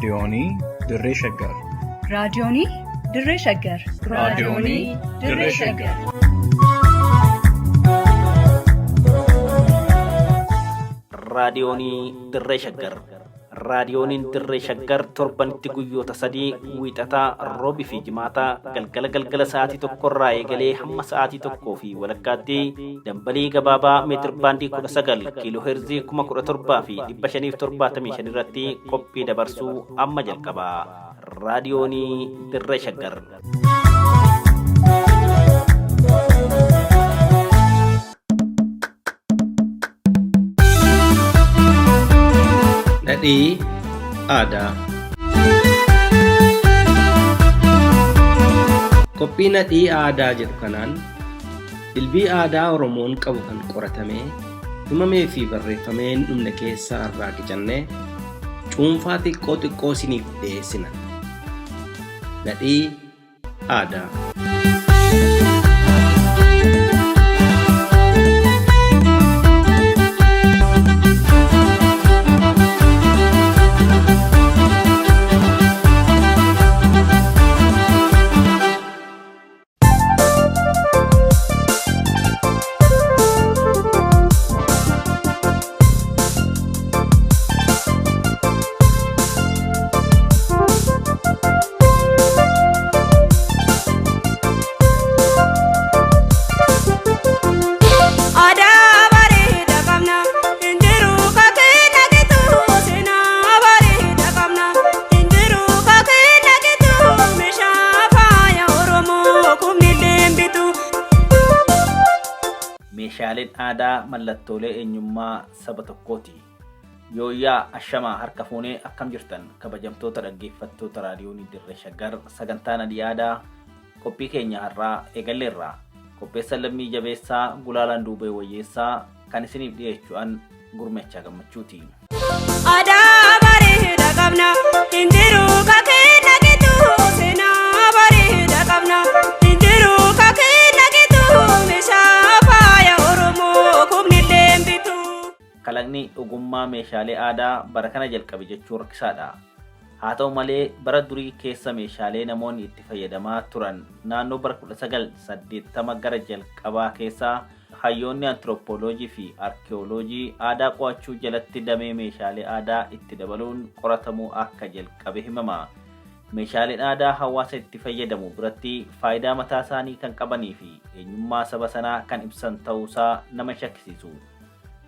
Raadiyoonii Dirree Shaggar. Raadiyoonii Dirree Shaggar. Raadiyoonii Dirree Shaggar. Raadiyoonii Dirree Shaggar. Raadiyooniin Dirree Shaggar torbanitti guyyoota sadii wiixataa roobii fi jimaataa galgala sa'aatii tokkorraa eegalee hamma sa'aatii tokkoo fi walakkaatti dambalii gabaabaa meetir baandii 19 kiiloo heerzii 17,575 irratti qophii dabarsuu amma jalqaba. Raadiyoonii Dirree Shaggar. Nadhii aadaa. Qophii nadhii aadaa jedhu kanaan dilbii aadaa Oromoon qabu kan qoratamee himamee fi barreeffamee hin dhumne keessaa irraa qicannee cuunfaa xiqqoo isiniif dhiyeessina. Nadhii aadaa. Meeshaaleen aadaa mallattoolee eenyummaa saba tokkooti. Yooyyaa ashamaa harka fuunee akkam jirtan kabajamtoota dhaggeeffattoota raadiyoonii Dirree Shaggar sagantaa nadhii aadaa qophii keenya har'aa eegalleerra. Qopheessa lammii jabeessaa Gulaalaan Duubee Wayyeessaa kan isiniif dhiyeessu'an Gurmeechaa Gammachuuti. Aadaa bareedaa qabna hindiruu kakee nagitu seenaa bareedaa qabna hindiruu kakee nagitu meeshaa faaya Oromoo kumnillee bitu. Kalaqni ogummaa meeshaalee aadaa bara kana jalqabe jechuun rakkisaadha. Haa ta'u malee bara durii keessa meeshaalee namoonni itti fayyadamaa turan naannoo bara 1980 gara jalqabaa keessa hayyoonni antiroopooloojii fi arkeeoloojii aadaa qo'achuu jalatti damee meeshaalee aadaa itti dabaluun qoratamuu akka jalqabe himama. Meeshaaleen aadaa hawaasa itti fayyadamu biratti faayidaa mataa isaanii kan qabanii fi eenyummaa saba sanaa kan ibsan ta'uusaa nama shakkisiisu.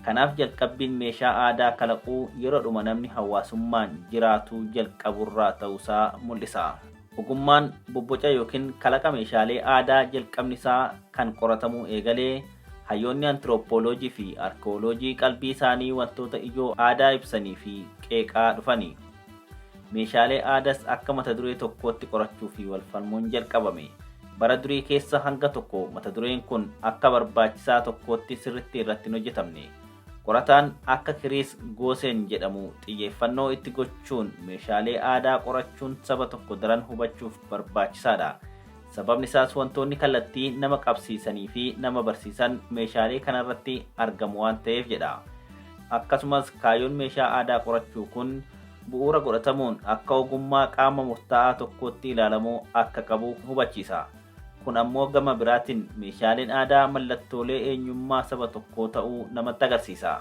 Kanaaf jalqabbiin meeshaa aadaa kalaquu yeroodhuma namni hawaasummaan jiraatu jalqaburraa ta'uusaa mul'isa. Ogummaan bobboca yookiin kalaqa meeshaalee aadaa jalqabni isaa kan qoratamuu eegalee hayyoonni antiroopooloojii fi arkeeoloojii qalbii isaanii wantoota ijoo aadaa ibsanii fi qeeqaa dhufani. Meeshaalee aadaas akka mata duree tokkootti qorachuu fi walfalmuun jalqabame. Bara durii keessa hanga tokko mata dureen kun akka barbaachisaa tokkootti sirriitti irratti hin hojjetamne. Qorataan akka Kiriis Gooseen jedhamu xiyyeeffannoo itti gochuun meeshaalee aadaa qorachuun saba tokko daran hubachuuf barbaachisaadha. Sababni isaas wantoonni kallattii nama qabsiisanii fi nama barsiisan meeshaalee kanarratti argamu waan ta'eef jedha. Akkasumas kaayyoon meeshaa aadaa qorachuu kun bu'uura godhatamuun akka ogummaa qaama murtaa'aa tokkootti ilaalamuu akka qabu hubachiisa. Kun ammoo gama biraatiin meeshaaleen aadaa mallattoolee eenyummaa saba tokkoo ta'uu namatti agarsiisa.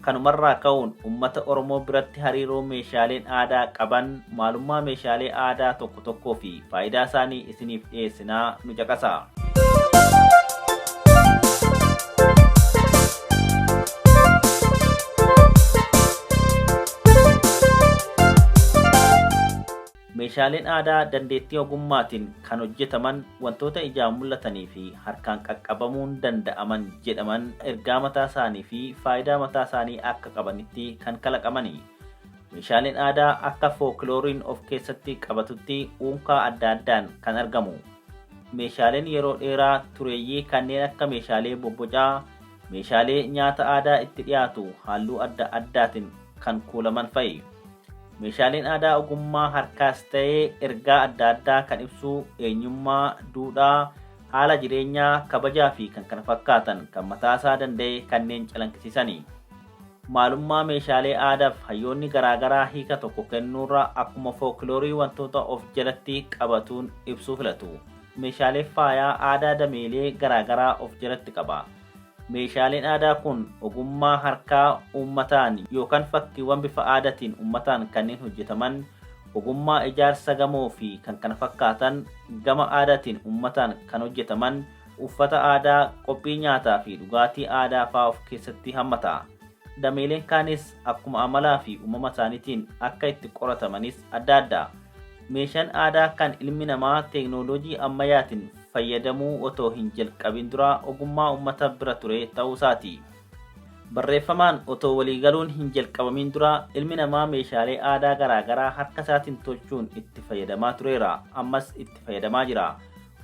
Kanumarraa ka'uun uummata Oromoo biratti hariiroo meeshaaleen aadaa qaban maalummaa meeshaalee aadaa tokkoo fi faayidaa isaanii isiniif dhiyeessinaa nu caqasa. Meeshaaleen aadaa dandeettii ogummaatiin kan hojjetaman wantoota ijaan mul'atanii fi harkaan qaqqabamuun danda'aman jedhaman ergaa mataa isaanii fi faayidaa mataa isaanii akka qabanitti kan kalaqamani. Meeshaaleen aadaa akka fooklooriin of keessatti qabatutti unkaa adda addaan kan argamu. Meeshaaleen yeroo dheeraa tureeyyii kanneen akka meeshaalee bobbocaa, meeshaalee nyaata aadaa itti dhiyaatu halluu adda addaatiin kan kuulaman fa'i. Meeshaaleen aadaa ogummaa harkaas ta'ee ergaa adda addaa kan ibsu eenyummaa, duudhaa, haala jireenyaa, kabajaa fi kan kana fakkaatan kan mataasaa danda'e kanneen calaqqisiisani. maalummaa meeshaalee aadaaf hayyoonni garaagaraa hiika tokko kennuurra akkuma fookiloorii wantoota of jalatti qabatuun ibsuu filatu. Meeshaalee faayaa aadaa dameelee garaagaraa of jalatti qaba. Meeshaaleen aadaa kun ogummaa harkaa uummataan yookaan fakkiiwwan bifa aadaatiin uummataan kanneen hojjetaman, ogummaa ijaarsa gamoo fi kan kana fakkaatan gama aadaatiin uummataan kan hojjetaman, uffata aadaa, qophii nyaataa fi dhugaatii aadaa fa'aa of keessatti hammata. Dameeleen kaanis akkuma amalaa fi uumama isaaniitiin akka itti qoratamanis adda adda. Meeshaan aadaa kan ilmi namaa teeknooloojii ammayyaatiin fayyadamuu otoo hin jalqabin dura ogummaa uummata bira ture ta'uu isaati. Barreeffamaan otoo waliigaluun hin jalqabamin dura ilmi namaa meeshaalee aadaa garaagaraa harka isaatiin tolchuun itti fayyadamaa tureera. Ammas itti fayyadamaa jira.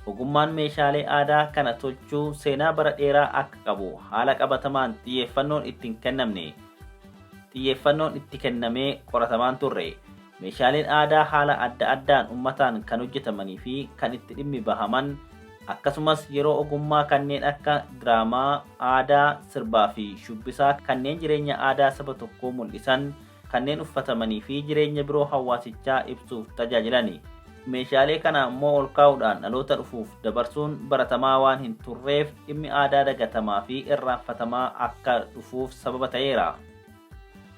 Ogummaan meeshaalee aadaa kana tolchuu seenaa bara dheeraa akka qabu haala qabatamaan xiyyeeffannoon itti kennamee qoratamaan turre. Meeshaaleen aadaa haala adda addaan uummataan kan hojjetamanii fi kan itti dhimmi bahaman, akkasumas yeroo ogummaa kanneen akka diraamaa aadaa, sirbaa fi shubbisaa kanneen jireenya aadaa saba tokkoo mul'isan, kanneen uffatamanii fi jireenya biroo hawaasichaa ibsuuf tajaajilani. Meeshaalee kana immoo ol kaa'uudhaan dhaloota dhufuuf dabarsuun baratamaa waan hin turreef dhimmi aadaa dagatamaa fi irraanfatamaa akka dhufuuf sababa ta'eera.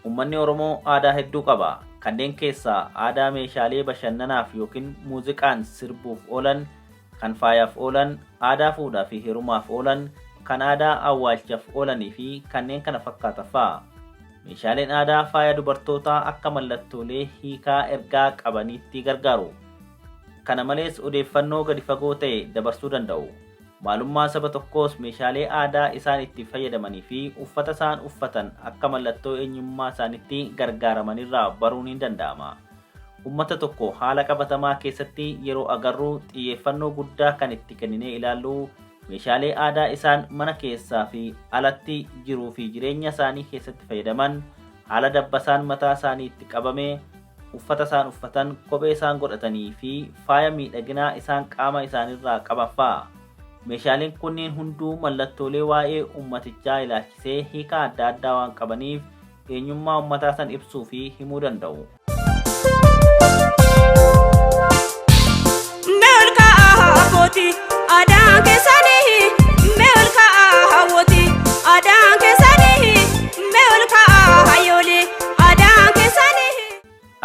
Uummanni Oromoo aadaa hedduu qaba. Kanneen keessaa aadaa meeshaalee bashannanaaf yookiin muuziqaan sirbuuf oolan, kan faayaaf oolan, aadaa fuudhaa fi heerumaaf oolan, kan aadaa awwaalchaaf oolanii fi kanneen kana fakkaatan fa'a. Meeshaaleen aadaa faaya dubartootaa akka mallattoolee hiikaa ergaa qabaniitti gargaaru. Kana malees odeeffannoo gadi fagoo ta'e dabarsuu danda'u. Maalummaa saba tokkoos meeshaalee aadaa isaan itti fayyadamanii fi uffata isaan uffatan akka mallattoo eenyummaa isaanitti gargaaramanirraa baruun ni danda'ama. Uummata tokko haala qabatamaa keessatti yeroo agarru xiyyeeffannoo guddaa kan itti kenninee ilaallu meeshaalee aadaa isaan mana keessaa fi alatti jiruu fi jireenya isaanii keessatti fayyadaman, haala dabbasaan mataa isaanii itti qabame, uffata isaan uffatan, kophee isaan godhatanii fi faaya miidhaginaa isaan qaama isaanirraa qaban fa'a. Meeshaaleen kunneen hunduu mallattoolee waa'ee uummatichaa ilaalchisee hiika adda addaa waan qabaniif eenyummaa uummataa san ibsuu fi himuu danda'u.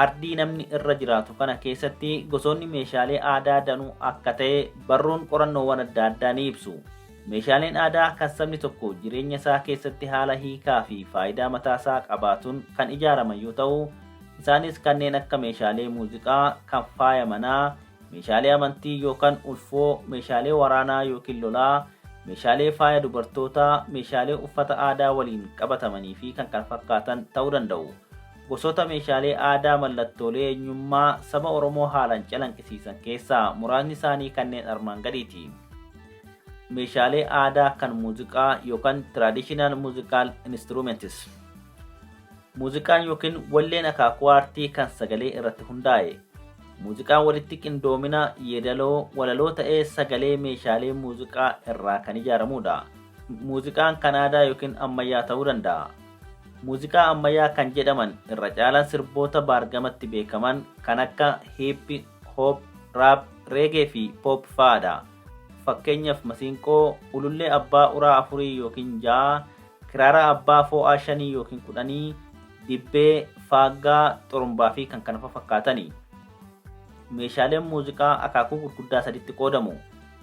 Ardii namni irra jiraatu kana keessatti gosoonni meeshaalee aadaa danuu akka ta'e barruun qorannoowwan adda addaa ni ibsu. Meeshaaleen aadaa kan sabni tokko jireenya isaa keessatti haala hiikaa fi faayidaa mataa isaa qabaatuun kan ijaaraman yoo ta'u, isaanis kanneen akka meeshaalee muuziqaa, kan faaya manaa, meeshaalee amantii yookaan ulfoo, meeshaalee waraanaa yookiin lolaa, meeshaalee faaya dubartootaa, meeshaalee uffata aadaa waliin qabatamanii fi kan kana fakkaatan ta'uu danda'u. Gosoota meeshaalee aadaa mallattoolee eenyummaa saba Oromoo haalaan calanqisiisan keessaa muraasni isaanii kanneen armaan gadiiti. Meeshaalee aadaa kan muuziqaa yookaan traditional musical instruments. Muuziqaan yookiin walleen akaakuu aartii kan sagalee irratti hundaa'e. Muuziqaan walitti qindoomina yeedaloo walaloo ta'ee sagalee meeshaalee muuziqaa irraa kan ijaaramudha. Muuziqaan kan aadaa yookiin ammayyaa ta'uu danda'a. Muuziqaa ammayyaa kan jedhaman irra caalaan sirboota baargamatti beekaman kan akka hip hop, rap, reggae fi pop fa'aadha. Fakkeenyaaf masiinqoo, ulullee abbaa uraa 4 yookiin 6, kiraara abbaa fo'aa 5 yookiin 10, dibbee, faaggaa, xurumbaa fi kan kana fakkaatani. Meeshaaleen muuziqaa akaakuu gurguddaa saditti qoodamu.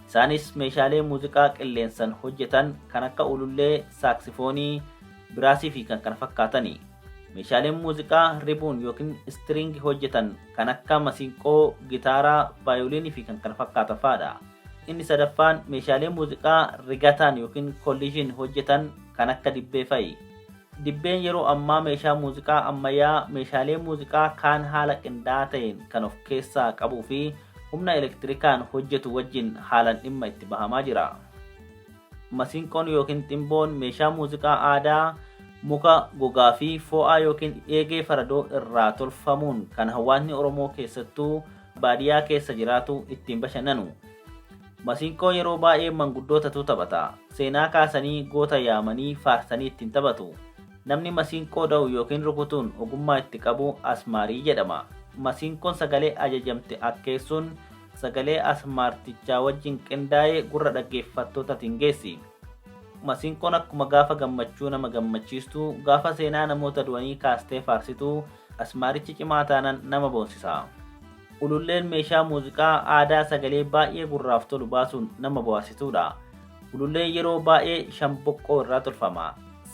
Isaanis meeshaalee muuziqaa qilleensan hojjetan kan akka ulullee, saaksifoonii, biraasii fi kan kana fakkaatani. Meeshaaleen muuziqaa ribuun yookiin string hojjetan kan akka masiinqoo, gitaaraa, vaayoliinii fi kan kana fakkaatan fa'aadha. Inni sadaffaan meeshaalee muuziqaa rigataan yookiin collision hojjetan kan akka dibbee fa'i. Dibbeen yeroo ammaa meeshaa muuziqaa ammayyaa meeshaalee muuziqaa kaan haala qindaa'aa ta'een kan of keessaa qabuu fi humna elektirikaan hojjetu wajjin haalaan dhimma itti bahamaa jira. Masiinqoon yookiin ximboon meeshaa muuziqaa aadaa muka, gogaa fi fo'aa yookiin eegee faradoo irraa tolfamuun kan hawaasni Oromoo keessattuu baadiyyaa keessa jiraatu ittiin bashannanu. Masiinqoo yeroo baay'ee manguddootatu taphata. Seenaa kaasanii goota yaamanii faarsanii ittiin taphatu. Namni masiinqoo dha'u yookiin rukutuun ogummaa itti qabu asmaarii jedhama. Masiinqoon sagalee ajajamte akkeessuun sagalee asmaartichaa wajjin qindaa'ee gurra dhaggeeffattootaatiin geessi. Masiinqoon akkuma gaafa gammachuu nama gammachiistu, gaafa seenaa namoota du'anii kaastee faarsitu, asmaarichi cimaa taanaan nama boonsisa. Ululleen meeshaa muuziqaa aadaa sagalee baay'ee gurraaf tolu baasuun nama boharsituudha. Ululleen yeroo baay'ee shamboqqoo irraa tolfama.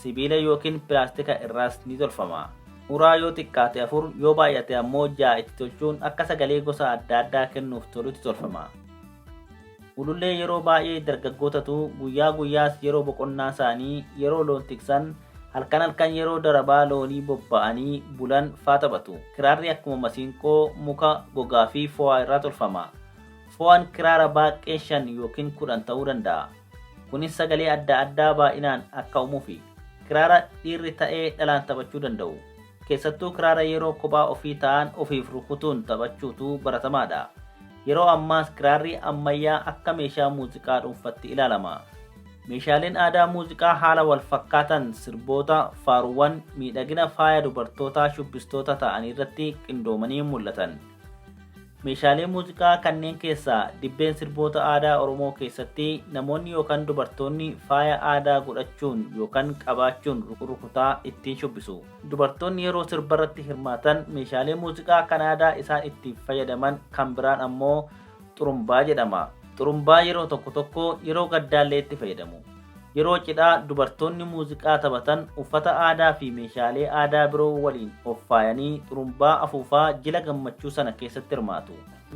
Sibiila yookiin pilaastika irraas ni tolfama. Uraa yoo xiqqaate 4 yoo baay'ate ammoo 6 itti tolchuun akka sagalee gosa adda addaa kennuuf tolutti tolfama. Ulullee yeroo baay'ee dargaggootatu guyyaa guyyaas yeroo boqonnaa isaanii, yeroo loon tiksan, halkan yeroo darabaa loonii bobba'anii bulan faa taphatu. Kiraarri akkuma masiinqoo muka, gogaa fi fo'aa irraa tolfama. Fo'aan kiraara baaqee 5 yookiin 10 ta'uu danda'a. Kunis sagalee adda addaa baay'inaan akka uumuufi. Kiraara dhiirri ta'ee dhalaan taphachuu danda'u. Keessattuu kiraara yeroo kophaa ofii ta'an ofiif rukutuun taphachuutu baratamaadha. Yeroo ammaas kiraarri ammayyaa akka meeshaa muuziqaa dhuunfatti ilaalama. Meeshaaleen aadaa muuziqaa haala wal fakkaatan sirboota, faaruuwwan, miidhagina faaya dubartootaa shubbistoota ta'anii irratti qindoomanii mul'atan. Meeshaalee muuziqaa kanneen keessaa dibbeen sirboota aadaa Oromoo keessatti namoonni yookaan dubartoonni faaya aadaa godhachuun yookaan qabaachuun rukutaa ittiin shubbisu. Dubartoonni yeroo sirbarratti hirmaatan meeshaalee muuziqaa kan aadaa isaan itti fayyadaman kan biraan ammoo xurumbaa jedhama. Xurumbaa yeroo tokko yeroo gaddaallee itti fayyadamu. Yeroo cidhaa dubartoonni muuziqaa taphatan uffata aadaa fi meeshaalee aadaa biroo waliin of faayanii xurumbaa afuufaa jila gammachuu sana keessatti hirmaatu.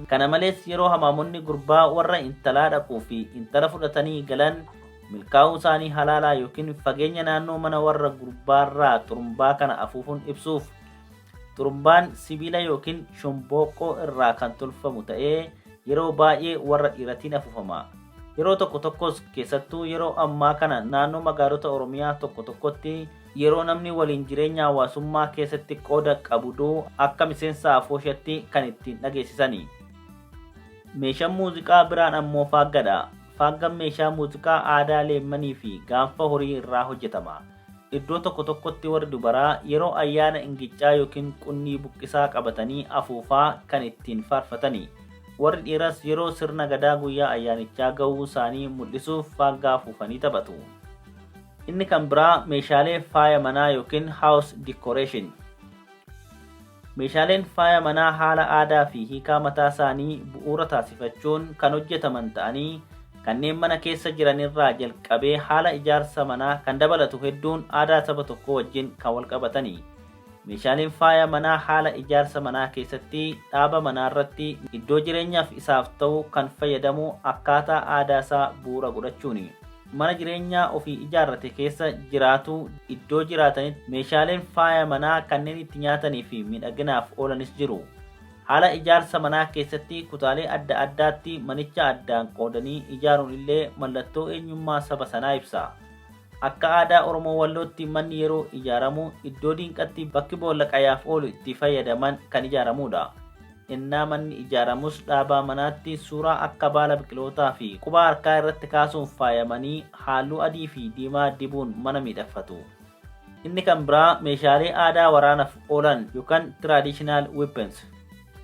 Kana malees yeroo hamaamonni gurbaa warra intalaa dhaquu fi intala fudhatanii galan milkaa'uu isaanii halaalaa yookiin fageenya naannoo mana warra gurbaarraa xurumbaa kana afuufuun ibsuuf xurumbaan sibiila yookiin shomboqqoo irraa kan tolfamu ta'ee yeroo baay'ee warra dhiiratiin afuufama. Yeroo tokkos keessattuu yeroo ammaa kana naannoo magaalota Oromiyaa tokkotti yeroo namni waliin jireenya hawaasummaa keessatti qooda qabuduu akka miseensa afooshaatti kan ittiin dhageessisani. Meeshaan muuziqaa biraan ammoo faaggadha. Faaggan meeshaa muuziqaa aadaa leemmanii fi gaanfa horii irraa hojjetama. Iddoo tokkotti warri dubaraa yeroo ayyaana ingiccaa yookiin qunnii buqqisaa qabatanii afuufaa kan ittiin faarfatani. Warri dhiiras yeroo sirna gadaa guyyaa ayyaanichaa ga'uu isaanii mul'isuuf faaggaa afuufanii taphatu. Inni kan biraa meeshaalee faaya manaa yookiin house decoration. Meeshaaleen faaya manaa haala aadaa fi hiikaa mataa isaanii bu'uura taasifachuun kan hojjetaman ta'anii kanneen mana keessa jiran irraa jalqabee haala ijaarsa manaa kan dabalatu hedduun aadaa saba tokko wajjin kan wal qabatani. Meeshaaleen faaya manaa haala ijaarsa manaa keessatti dhaaba manaa irratti iddoo jireenyaaf isaaf ta'u kan fayyadamu akkaataa aadaa isaa bu'uura godhachuuni. Mana jireenyaa ofii ijaarrate keessa jiraatu iddoo jiraatanitti meeshaaleen faaya manaa kanneen itti nyaatanii fi miidhaginaaf oolanis jiru. Haala ijaarsa manaa keessatti kutaalee adda addaatti manicha addaan qoodanii ijaaruun illee mallattoo eenyummaa saba sanaa ibsa. Akka aadaa Oromoo Wallootti manni yeroo ijaaramu iddoo diinqatti bakki boolla qayaaf oolu itti fayyadaman kan ijaaramudha. Innaa manni ijaaramus dhaabaa manaatti suuraa akka baala biqilootaa fi quba harkaa irratti kaasuun faayamanii halluu adii fi diimaa dibuun mana miidhagfatu. Inni kan biraa meeshaalee aadaa waraanaaf oolan yookaan traditional weapons.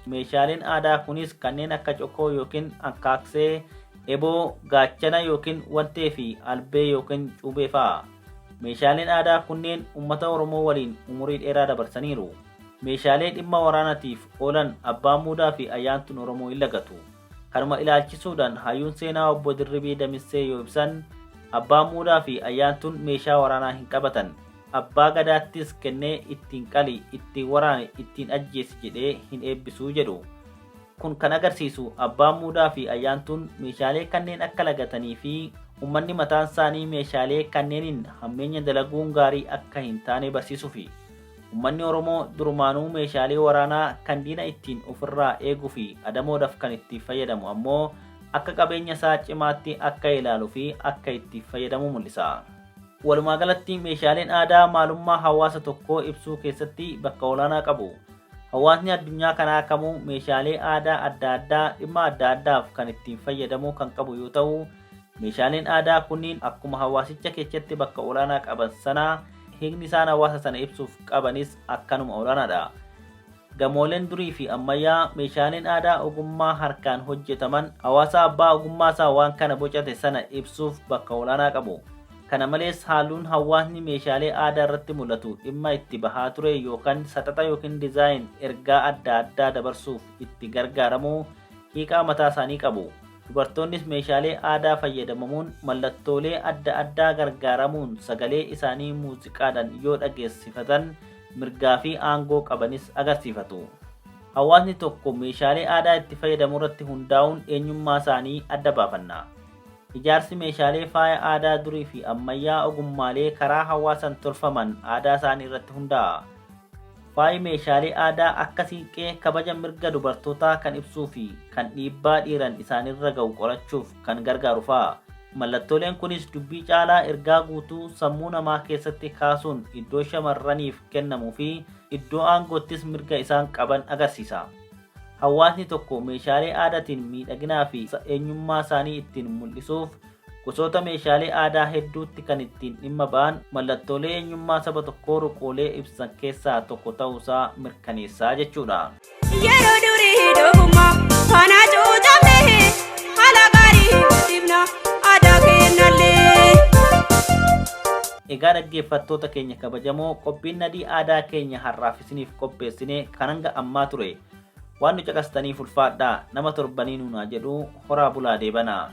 Meeshaaleen aadaa kunis kanneen akka cokkoo yookiin ankaaksee, eboo, gaachana yookiin wantee fi albee yookiin cuubee fa'a. Meeshaaleen aadaa kunneen uummata Oromoo waliin umurii dheeraa dabarsaniiru. Meeshaalee dhimma waraanatiif oolan abbaan muudaa fi ayyaantuun Oromoo hin lagatu. Kanuma ilaalchisuudhaan hayyuun seenaa obbo Dirribii Damissee yoo ibsan abbaan muudaa fi ayyaantuun meeshaa waraanaa hin qabatan. Abbaa gadaattis kennee ittiin qali, ittiin waraane, ittiin ajjeesi jedhee hin eebbisuu jedhu. Kun kan agarsiisu abbaan muudaa fi ayyaantuun meeshaalee kanneen akka lagatanii fi uummanni mataan isaanii meeshaalee kanneeniin hammeenya dalaguun gaarii akka hin taane barsiisuufi. Uummanni Oromoo durumaanuu meeshaalee waraanaa kan diina ittiin ofirraa eeguu fi adamoodhaaf kan itti fayyadamu ammoo akka qabeenya isaa cimaatti akka ilaaluu fi akka itti fayyadamu mul'isa. Walumaa galatti meeshaaleen aadaa maalummaa hawaasa tokkoo ibsuu keessatti bakka olaanaa qabu. Hawaasni addunyaa kanaa kamuu meeshaalee aadaa adda addaa dhimma adda addaaf kan ittiin fayyadamu kan qabu yoo ta'u, meeshaaleen aadaa kunniin akkuma hawaasicha keessatti bakka olaanaa qaban sana hiikni isaan hawaasa sana ibsuuf qabanis akkanuma olaanaadha. Gamooleen durii fi ammayyaa meeshaaleen aadaa ogummaa harkaan hojjetaman hawaasa abbaa ogummaa isaa waan kana bocate sana ibsuuf bakka olaanaa qabu. Kana malees haalluun hawaasni meeshaalee aadaa irratti mul'atu dhimma itti bahaa ture yookaan saxaxa yookiin dizaayin ergaa adda addaa dabarsuuf itti gargaaramu hiikaa mataa isaanii qabu. Dubartoonnis meeshaalee aadaa fayyadamuun mallattoolee adda addaa gargaaramuun sagalee isaanii muuziqaadhaan yoo dhageessifatan mirgaa fi aangoo qabanis agarsiifatu. Hawaasni tokko meeshaalee aadaa itti fayyadamu irratti hundaa'uun eenyummaa isaanii adda baafanna. Ijaarsi meeshaalee faaya aadaa durii fi ammayyaa ogummaalee karaa hawaasan tolfaman aadaa isaanii irratti hundaa'a. Faayi meeshaalee aadaa akka siiqqee kabaja mirga dubartootaa kan ibsuu fi kan dhiibbaa dhiiran isaanirra ga'u qorachuuf kan gargaaru fa'a. Mallattooleen kunis dubbii caalaa ergaa guutuu sammuu namaa keessatti kaasuun iddoo shamarraniif kennamuu fi iddoo aangoottis mirga isaan qaban agarsiisa. Hawaasni tokko meeshaalee aadaatiin miidhaginaa fi eenyummaa isaanii ittiin mul'isuuf gosoota meeshaalee aadaa hedduutti kan ittiin dhimma ba'an mallattoolee eenyummaa saba tokkoo ruqoolee ibsan keessaa tokko ta'uusaa mirkaneessaa jechuudha. Yeroo durii doofummaa kana cuucamne haala gaarii ibna aadaa kennallee. Egaa dhaggeeffattoota keenya kabajamoo qophiin nadii aadaa keenya har'aaf isiniif qopheessine kan hanga ammaa ture. Waan nu caqastaniif ulfaadhaa nama torbanii nuunaa jedhu horaa bulaa deebanaa.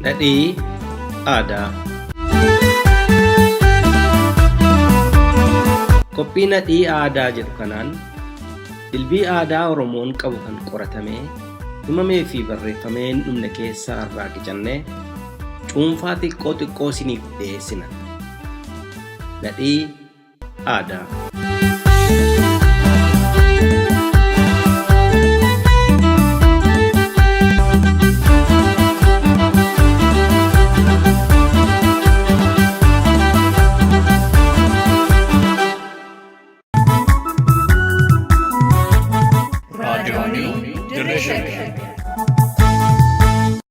Nadhii aadaa. Qophii nadhii aadaa jedhu kanaan dilbii aadaa Oromoon qabu kan qoratamee himamee fi barreeffamee hin dhumne keessaa irraa qicannee cuunfaa xiqqoo isiniif dhiyeessina. Nadhii aadaa.